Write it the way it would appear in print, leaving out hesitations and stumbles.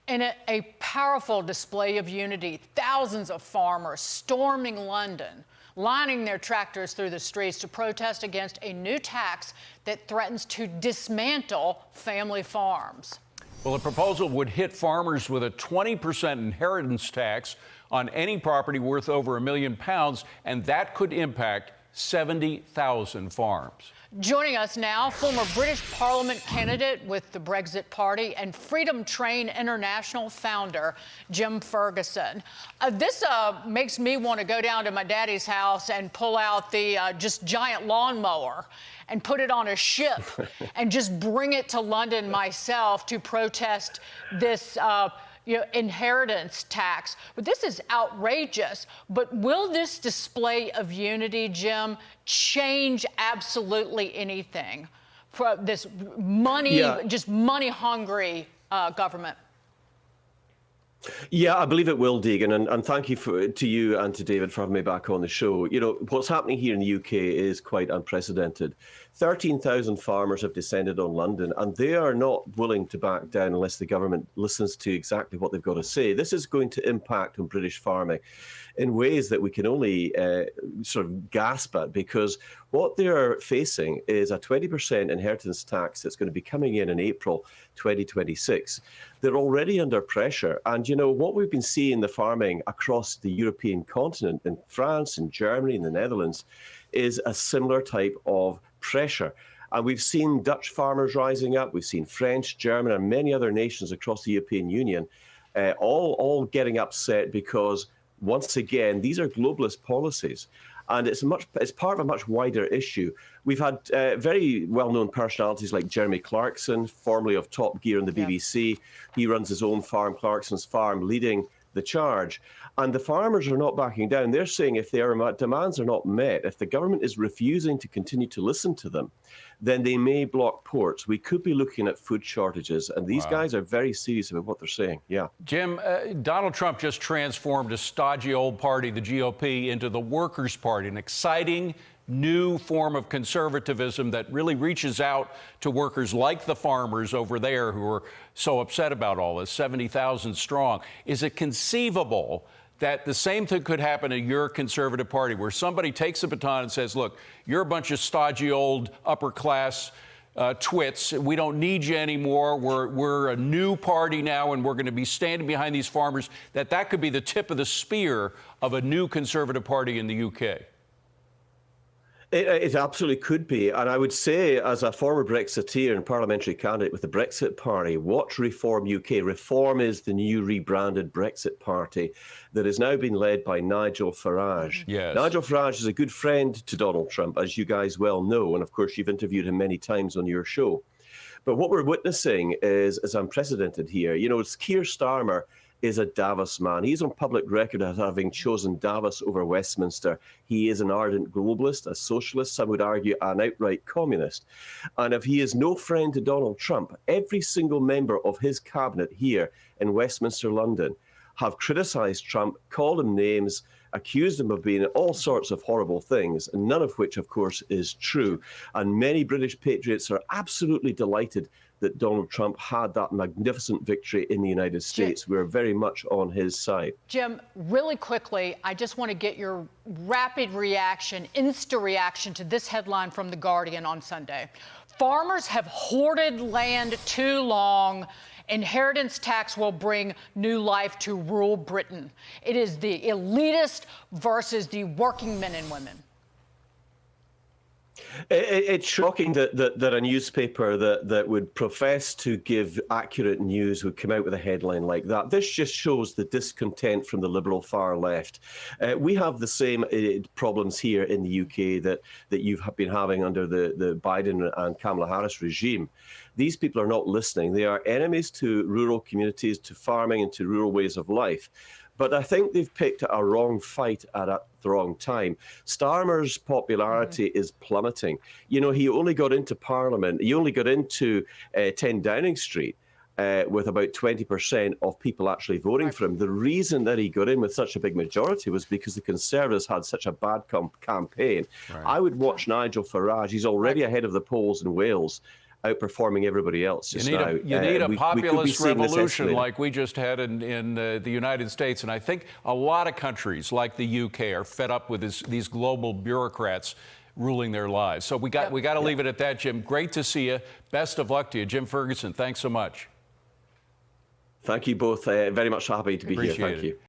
In a powerful display of unity, thousands of farmers storming London, lining their tractors through the streets to protest against a new tax that threatens to dismantle family farms. Well, the proposal would hit farmers with a 20% inheritance tax on any property worth over £1 million, and that could impact 70,000 farms. Joining us now, former British Parliament candidate with the Brexit Party and Freedom Train International founder, Jim Ferguson. This makes me want to go down to my daddy's house and pull out the just giant lawnmower and put it on a ship and just bring it to London myself to protest this inheritance tax. But this is outrageous. But will this display of unity, Jim, change absolutely anything for this just money-hungry government? Yeah, I believe it will, Deegan, and thank you to you and to David for having me back on the show. You know, what's happening here in the UK is quite unprecedented. 13,000 farmers have descended on London, and they are not willing to back down unless the government listens to exactly what they've got to say. This is going to impact on British farming in ways that we can only sort of gasp at, because what they're facing is a 20% inheritance tax that's going to be coming in April 2026. They're already under pressure. And, you know, what we've been seeing the farming across the European continent, in France, in Germany, in the Netherlands, is a similar type of pressure. And we've seen Dutch farmers rising up. We've seen French, German, and many other nations across the European Union all getting upset because, once again, these are globalist policies. And it's part of a much wider issue. We've had very well-known personalities like Jeremy Clarkson, formerly of Top Gear on the BBC. He runs his own farm, Clarkson's Farm, leading the charge. And the farmers are not backing down. They're saying if their demands are not met, if the government is refusing to continue to listen to them, then they may block ports. We could be looking at food shortages. And these guys are very serious about what they're saying. Yeah. Jim, Donald Trump just transformed a stodgy old party, the GOP, into the Workers' Party, an exciting new form of conservatism that really reaches out to workers like the farmers over there who are so upset about all this, 70,000 strong. Is it conceivable that the same thing could happen at your conservative party, where somebody takes the baton and says, look, you're a bunch of stodgy old upper class twits. We don't need you anymore. We're a new party now, and we're going to be standing behind these farmers, that could be the tip of the spear of a new conservative party in the UK? It absolutely could be. And I would say, as a former Brexiteer and parliamentary candidate with the Brexit Party, watch Reform UK. Reform is the new rebranded Brexit Party that is now being led by Nigel Farage. Yes. Nigel Farage is a good friend to Donald Trump, as you guys well know. And of course, you've interviewed him many times on your show. But what we're witnessing is unprecedented here. You know, it's Keir Starmer is a Davos man. He's on public record as having chosen Davos over Westminster. He is an ardent globalist, a socialist, some would argue an outright communist. And if he is no friend to Donald Trump, every single member of his cabinet here in Westminster, London, have criticised Trump, called him names, accused him of being all sorts of horrible things, and none of which, of course, is true. And many British patriots are absolutely delighted that Donald Trump had that magnificent victory in the United States. We're very much on his side. Jim, really quickly, I just want to get your rapid reaction, instant reaction to this headline from The Guardian on Sunday. Farmers have hoarded land too long. Inheritance tax will bring new life to rural Britain. It is the elitist versus the working men and women. It's shocking that a newspaper that would profess to give accurate news would come out with a headline like that. This just shows the discontent from the liberal far left. We have the same problems here in the UK that you've been having under the Biden and Kamala Harris regime. These people are not listening. They are enemies to rural communities, to farming, and to rural ways of life. But I think they've picked a wrong fight at the wrong time. Starmer's popularity is plummeting. You know, he only got into Parliament, he only got into 10 Downing Street with about 20% of people actually voting for him. The reason that he got in with such a big majority was because the Conservatives had such a bad campaign. I would watch Nigel Farage. He's already ahead of the polls in Wales. outperforming everybody else just now. You need a populist revolution like like we just had in the United States. And I think a lot of countries like the UK are fed up with these global bureaucrats ruling their lives. So we got to leave it at that, Jim. Great to see you. Best of luck to you. Jim Ferguson, thanks so much. Thank you both. Very much happy to be here. Appreciate Thank it. you.